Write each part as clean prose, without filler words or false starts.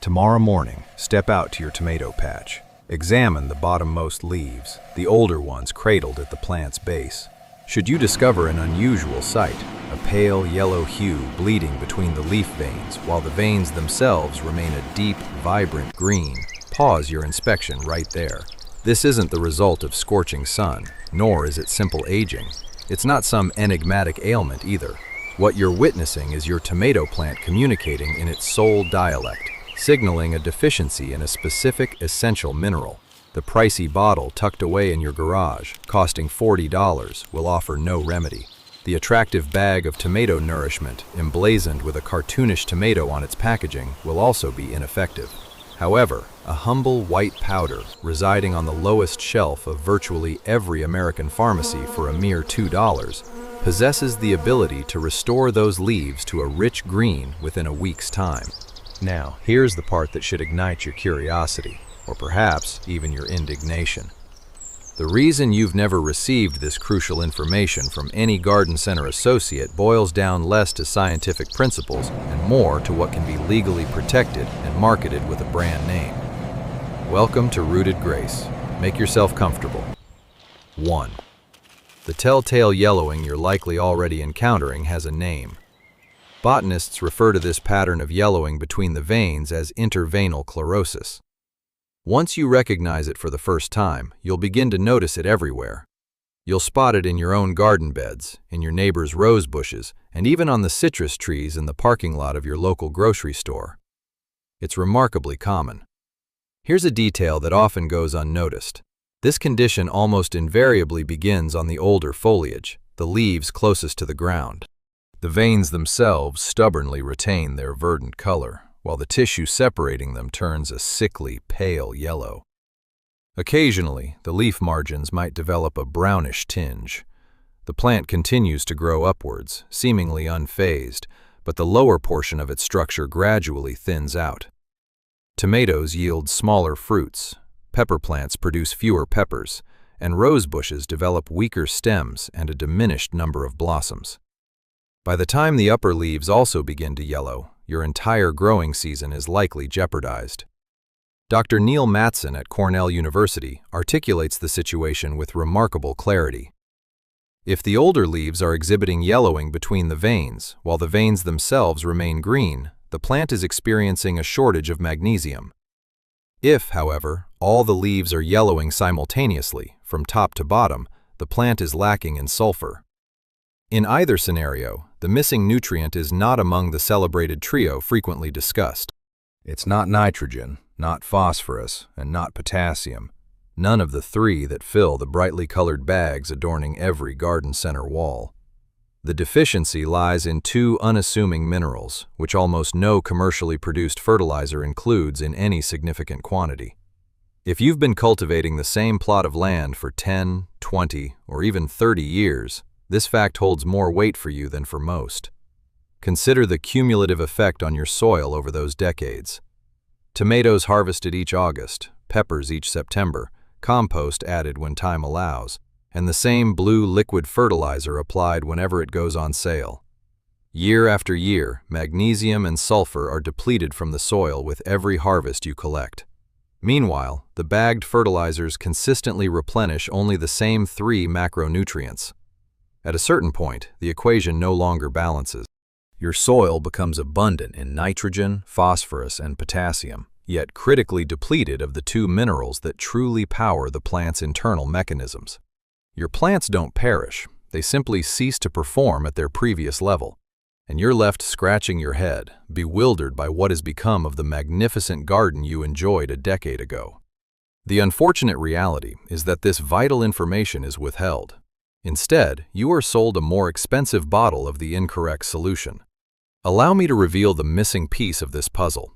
Tomorrow morning, step out to your tomato patch. Examine the bottommost leaves, the older ones cradled at the plant's base. Should you discover an unusual sight, a pale yellow hue bleeding between the leaf veins while the veins themselves remain a deep, vibrant green, pause your inspection right there. This isn't the result of scorching sun, nor is it simple aging. It's not some enigmatic ailment either. What you're witnessing is your tomato plant communicating in its soul dialect, signaling a deficiency in a specific essential mineral. The pricey bottle tucked away in your garage, costing $40, will offer no remedy. The attractive bag of tomato nourishment, emblazoned with a cartoonish tomato on its packaging, will also be ineffective. However, a humble white powder, residing on the lowest shelf of virtually every American pharmacy for a mere $2, possesses the ability to restore those leaves to a rich green within a week's time. Now, here's the part that should ignite your curiosity, or perhaps even your indignation. The reason you've never received this crucial information from any garden center associate boils down less to scientific principles and more to what can be legally protected and marketed with a brand name. Welcome to Rooted Grace. Make yourself comfortable. 1. The telltale yellowing you're likely already encountering has a name. Botanists refer to this pattern of yellowing between the veins as interveinal chlorosis. Once you recognize it for the first time, you'll begin to notice it everywhere. You'll spot it in your own garden beds, in your neighbor's rose bushes, and even on the citrus trees in the parking lot of your local grocery store. It's remarkably common. Here's a detail that often goes unnoticed. This condition almost invariably begins on the older foliage, the leaves closest to the ground. The veins themselves stubbornly retain their verdant color, while the tissue separating them turns a sickly, pale yellow. Occasionally, the leaf margins might develop a brownish tinge. The plant continues to grow upwards, seemingly unfazed, but the lower portion of its structure gradually thins out. Tomatoes yield smaller fruits, pepper plants produce fewer peppers, and rose bushes develop weaker stems and a diminished number of blossoms. By the time the upper leaves also begin to yellow, your entire growing season is likely jeopardized. Dr. Neil Matson at Cornell University articulates the situation with remarkable clarity. If the older leaves are exhibiting yellowing between the veins, while the veins themselves remain green, the plant is experiencing a shortage of magnesium. If, however, all the leaves are yellowing simultaneously, from top to bottom, the plant is lacking in sulfur. In either scenario, the missing nutrient is not among the celebrated trio frequently discussed. It's not nitrogen, not phosphorus, and not potassium, none of the three that fill the brightly colored bags adorning every garden center wall. The deficiency lies in two unassuming minerals, which almost no commercially produced fertilizer includes in any significant quantity. If you've been cultivating the same plot of land for 10, 20, or even 30 years, this fact holds more weight for you than for most. Consider the cumulative effect on your soil over those decades. Tomatoes harvested each August, peppers each September, compost added when time allows, and the same blue liquid fertilizer applied whenever it goes on sale. Year after year, magnesium and sulfur are depleted from the soil with every harvest you collect. Meanwhile, the bagged fertilizers consistently replenish only the same three macronutrients. At a certain point, the equation no longer balances. Your soil becomes abundant in nitrogen, phosphorus, and potassium, yet critically depleted of the two minerals that truly power the plant's internal mechanisms. Your plants don't perish, they simply cease to perform at their previous level, and you're left scratching your head, bewildered by what has become of the magnificent garden you enjoyed a decade ago. The unfortunate reality is that this vital information is withheld. Instead, you are sold a more expensive bottle of the incorrect solution. Allow me to reveal the missing piece of this puzzle.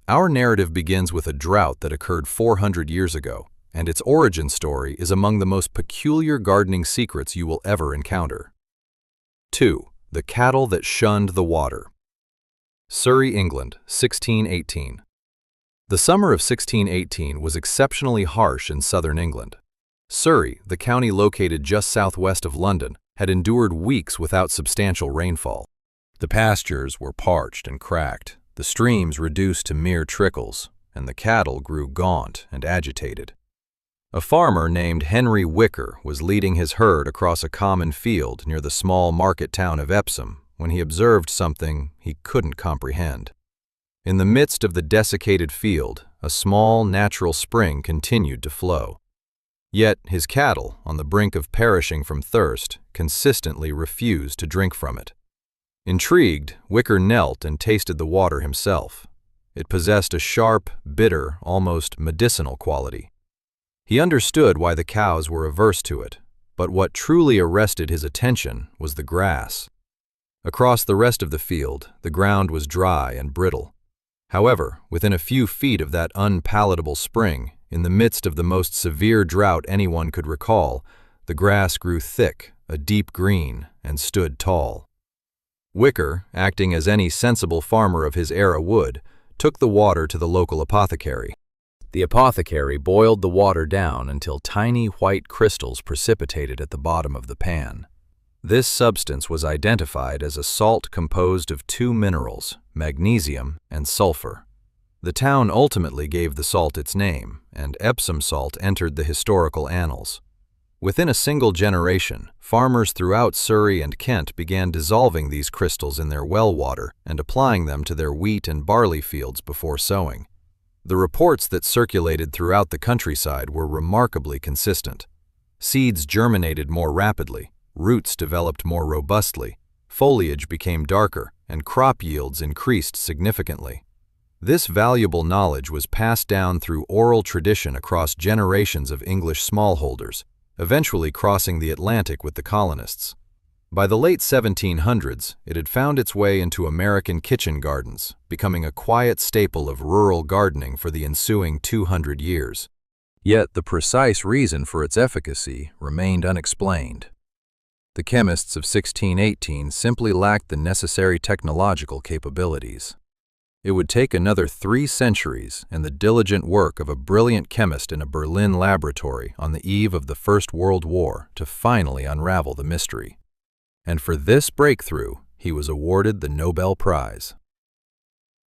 Our narrative begins with a drought that occurred 400 years ago, and its origin story is among the most peculiar gardening secrets you will ever encounter. 2. The cattle that shunned the water. Surrey, England, 1618. The summer of 1618 was exceptionally harsh in southern England. Surrey, the county located just southwest of London, had endured weeks without substantial rainfall. The pastures were parched and cracked, The streams reduced to mere trickles, and the cattle grew gaunt and agitated. A farmer named Henry Wicker was leading his herd across a common field near the small market town of Epsom when he observed something he couldn't comprehend. In the midst of the desiccated field, a small natural spring continued to flow. Yet his cattle, on the brink of perishing from thirst, consistently refused to drink from it. Intrigued, Wicker knelt and tasted the water himself. It possessed a sharp, bitter, almost medicinal quality. He understood why the cows were averse to it, but what truly arrested his attention was the grass. Across the rest of the field, the ground was dry and brittle. However, within a few feet of that unpalatable spring, in the midst of the most severe drought anyone could recall, the grass grew thick, a deep green, and stood tall. Wicker, acting as any sensible farmer of his era would, took the water to the local apothecary. The apothecary boiled the water down until tiny white crystals precipitated at the bottom of the pan. This substance was identified as a salt composed of two minerals, magnesium and sulfur. The town ultimately gave the salt its name, and Epsom salt entered the historical annals. Within a single generation, farmers throughout Surrey and Kent began dissolving these crystals in their well water and applying them to their wheat and barley fields before sowing. The reports that circulated throughout the countryside were remarkably consistent. Seeds germinated more rapidly, roots developed more robustly, foliage became darker, and crop yields increased significantly. This valuable knowledge was passed down through oral tradition across generations of English smallholders, eventually crossing the Atlantic with the colonists. By the late 1700s, it had found its way into American kitchen gardens, becoming a quiet staple of rural gardening for the ensuing 200 years. Yet the precise reason for its efficacy remained unexplained. The chemists of 1618 simply lacked the necessary technological capabilities. It would take another 3 centuries and the diligent work of a brilliant chemist in a Berlin laboratory on the eve of the First World War to finally unravel the mystery. And for this breakthrough, he was awarded the Nobel Prize.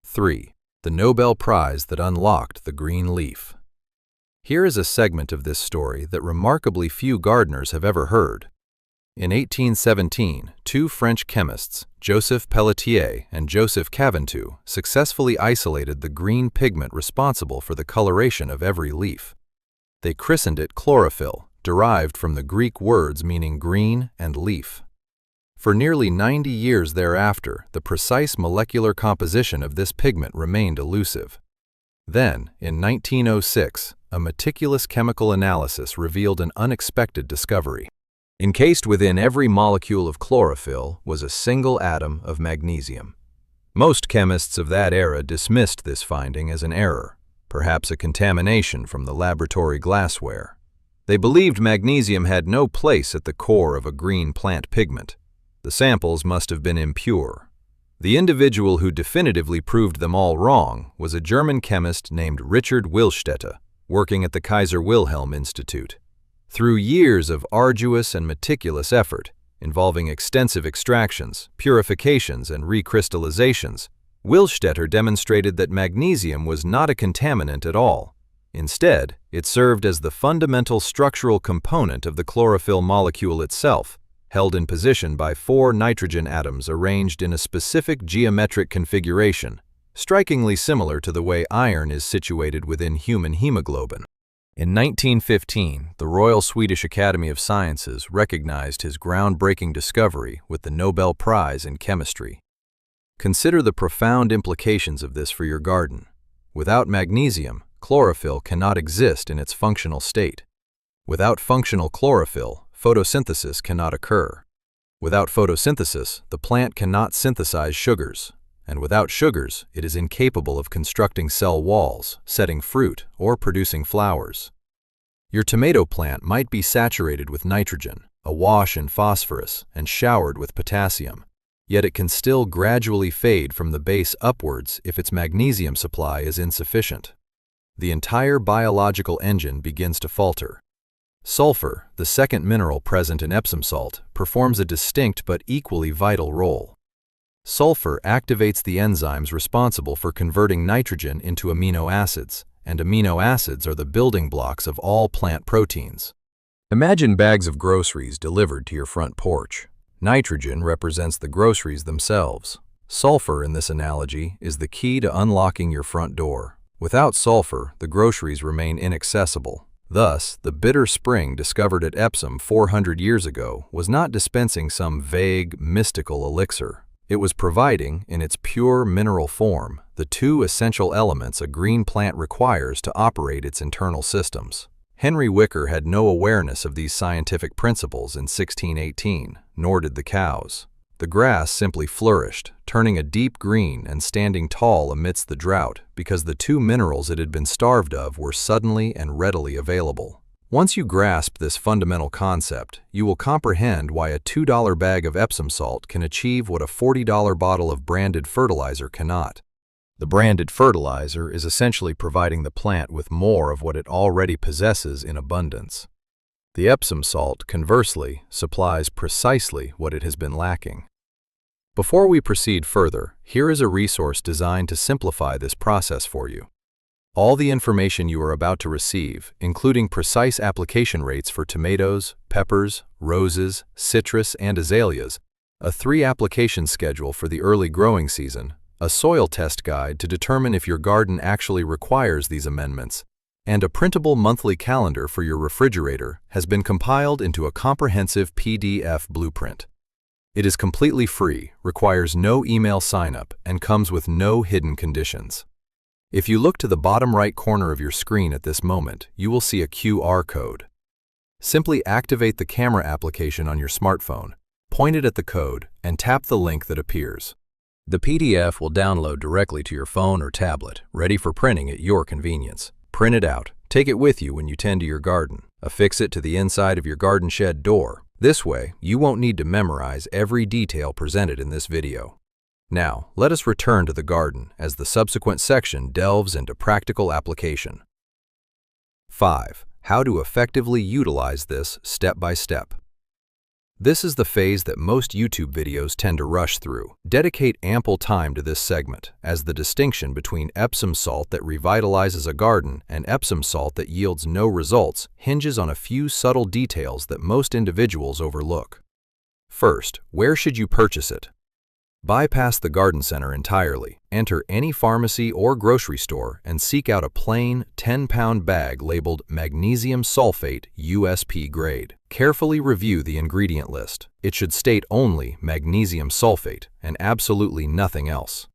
3. The Nobel Prize that unlocked the green leaf. Here is a segment of this story that remarkably few gardeners have ever heard. In 1817, 2 French chemists, Joseph Pelletier and Joseph Caventou, successfully isolated the green pigment responsible for the coloration of every leaf. They christened it chlorophyll, derived from the Greek words meaning green and leaf. For nearly 90 years thereafter, the precise molecular composition of this pigment remained elusive. Then, in 1906, a meticulous chemical analysis revealed an unexpected discovery. Encased within every molecule of chlorophyll was a single atom of magnesium. Most chemists of that era dismissed this finding as an error, perhaps a contamination from the laboratory glassware. They believed magnesium had no place at the core of a green plant pigment. The samples must have been impure. The individual who definitively proved them all wrong was a German chemist named Richard Willstätte, working at the Kaiser Wilhelm Institute. Through years of arduous and meticulous effort, involving extensive extractions, purifications, and recrystallizations, Willstätte demonstrated that magnesium was not a contaminant at all. Instead, it served as the fundamental structural component of the chlorophyll molecule itself, held in position by 4 nitrogen atoms arranged in a specific geometric configuration, strikingly similar to the way iron is situated within human hemoglobin. In 1915, the Royal Swedish Academy of Sciences recognized his groundbreaking discovery with the Nobel Prize in Chemistry. Consider the profound implications of this for your garden. Without magnesium, chlorophyll cannot exist in its functional state. Without functional chlorophyll, photosynthesis cannot occur. Without photosynthesis, the plant cannot synthesize sugars. And without sugars, it is incapable of constructing cell walls, setting fruit, or producing flowers. Your tomato plant might be saturated with nitrogen, awash in phosphorus, and showered with potassium, yet it can still gradually fade from the base upwards if its magnesium supply is insufficient. The entire biological engine begins to falter. Sulfur, the second mineral present in Epsom salt, performs a distinct but equally vital role. Sulfur activates the enzymes responsible for converting nitrogen into amino acids, and amino acids are the building blocks of all plant proteins. Imagine bags of groceries delivered to your front porch. Nitrogen represents the groceries themselves. Sulfur, in this analogy, is the key to unlocking your front door. Without sulfur, the groceries remain inaccessible. Thus, the bitter spring discovered at Epsom 400 years ago was not dispensing some vague, mystical elixir. It was providing, in its pure mineral form, the two essential elements a green plant requires to operate its internal systems. Henry Wicker had no awareness of these scientific principles in 1618, nor did the cows. The grass simply flourished, turning a deep green and standing tall amidst the drought because the two minerals it had been starved of were suddenly and readily available. Once you grasp this fundamental concept, you will comprehend why a $2 bag of Epsom salt can achieve what a $40 bottle of branded fertilizer cannot. The branded fertilizer is essentially providing the plant with more of what it already possesses in abundance. The Epsom salt, conversely, supplies precisely what it has been lacking. Before we proceed further, here is a resource designed to simplify this process for you. All the information you are about to receive, including precise application rates for tomatoes, peppers, roses, citrus, and azaleas, a 3-application schedule for the early growing season, a soil test guide to determine if your garden actually requires these amendments, and a printable monthly calendar for your refrigerator has been compiled into a comprehensive PDF blueprint. It is completely free, requires no email sign-up, and comes with no hidden conditions. If you look to the bottom right corner of your screen at this moment, you will see a QR code. Simply activate the camera application on your smartphone, point it at the code, and tap the link that appears. The PDF will download directly to your phone or tablet, ready for printing at your convenience. Print it out, take it with you when you tend to your garden, affix it to the inside of your garden shed door. This way, you won't need to memorize every detail presented in this video. Now, let us return to the garden as the subsequent section delves into practical application. 5. How to effectively utilize this step by step. This is the phase that most YouTube videos tend to rush through. Dedicate ample time to this segment, as the distinction between Epsom salt that revitalizes a garden and Epsom salt that yields no results hinges on a few subtle details that most individuals overlook. First, where should you purchase it? Bypass the garden center entirely. Enter any pharmacy or grocery store and seek out a plain 10-pound bag labeled magnesium sulfate USP grade. Carefully review the ingredient list. It should state only magnesium sulfate and absolutely nothing else.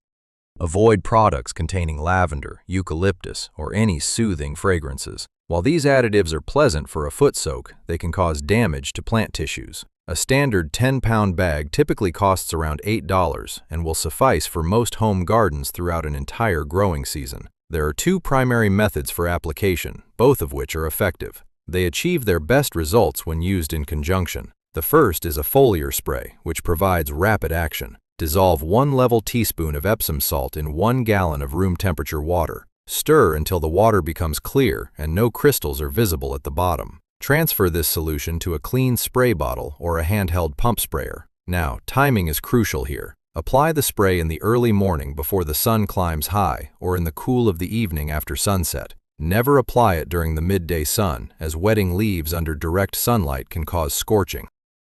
Avoid products containing lavender, eucalyptus, or any soothing fragrances. While these additives are pleasant for a foot soak, they can cause damage to plant tissues. A standard 10-pound bag typically costs around $8 and will suffice for most home gardens throughout an entire growing season. There are two primary methods for application, both of which are effective. They achieve their best results when used in conjunction. The first is a foliar spray, which provides rapid action. Dissolve 1 level teaspoon of Epsom salt in 1 gallon of room temperature water. Stir until the water becomes clear and no crystals are visible at the bottom. Transfer this solution to a clean spray bottle or a handheld pump sprayer. Now, timing is crucial here. Apply the spray in the early morning before the sun climbs high or in the cool of the evening after sunset. Never apply it during the midday sun, as wetting leaves under direct sunlight can cause scorching.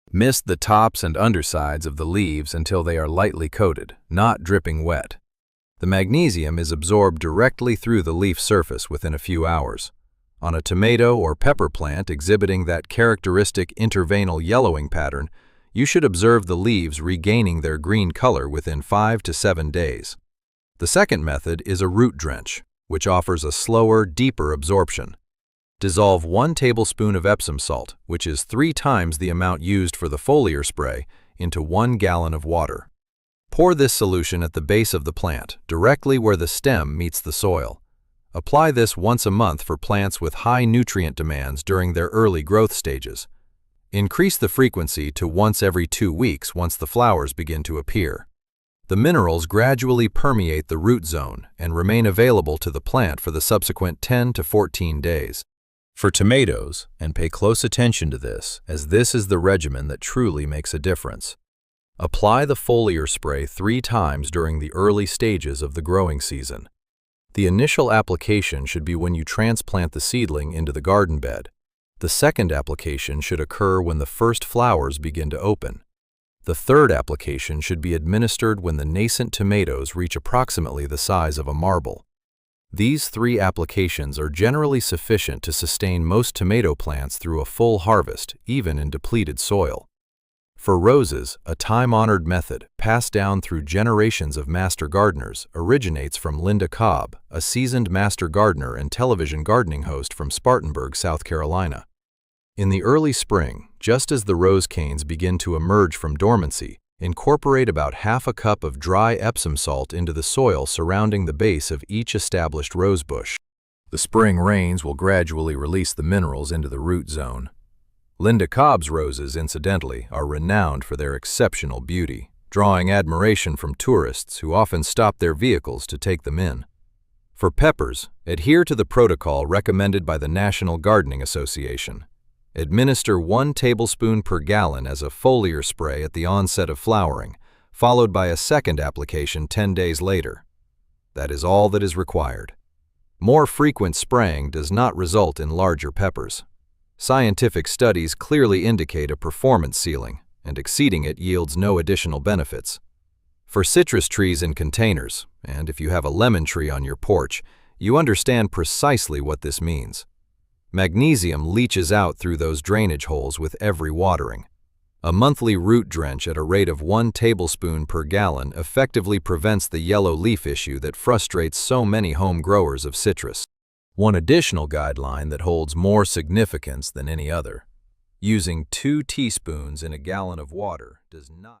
Mist the tops and undersides of the leaves until they are lightly coated, not dripping wet. The magnesium is absorbed directly through the leaf surface within a few hours. On a tomato or pepper plant exhibiting that characteristic interveinal yellowing pattern, you should observe the leaves regaining their green color within 5 to 7 days. The second method is a root drench, which offers a slower, deeper absorption. Dissolve 1 tablespoon of Epsom salt, which is 3 times the amount used for the foliar spray, into 1 gallon of water. Pour this solution at the base of the plant, directly where the stem meets the soil. Apply this once a month for plants with high nutrient demands during their early growth stages. Increase the frequency to once every 2 weeks once the flowers begin to appear. The minerals gradually permeate the root zone and remain available to the plant for the subsequent 10 to 14 days. For tomatoes, and pay close attention to this, as this is the regimen that truly makes a difference. Apply the foliar spray 3 times during the early stages of the growing season. The initial application should be when you transplant the seedling into the garden bed. The second application should occur when the first flowers begin to open. The third application should be administered when the nascent tomatoes reach approximately the size of a marble. These 3 applications are generally sufficient to sustain most tomato plants through a full harvest, even in depleted soil. For roses, a time-honored method, passed down through generations of master gardeners, originates from Linda Cobb, a seasoned master gardener and television gardening host from Spartanburg, South Carolina. In the early spring, just as the rose canes begin to emerge from dormancy, incorporate about half a cup of dry Epsom salt into the soil surrounding the base of each established rose bush. The spring rains will gradually release the minerals into the root zone. Linda Cobb's roses, incidentally, are renowned for their exceptional beauty, drawing admiration from tourists who often stop their vehicles to take them in. For peppers, adhere to the protocol recommended by the National Gardening Association. Administer 1 tablespoon per gallon as a foliar spray at the onset of flowering, followed by a second application 10 days later. That is all that is required. More frequent spraying does not result in larger peppers. Scientific studies clearly indicate a performance ceiling, and exceeding it yields no additional benefits. For citrus trees in containers, and if you have a lemon tree on your porch, you understand precisely what this means. Magnesium leaches out through those drainage holes with every watering. A monthly root drench at a rate of 1 tablespoon per gallon effectively prevents the yellow leaf issue that frustrates so many home growers of citrus. One additional guideline that holds more significance than any other: using 2 teaspoons in a gallon of water does not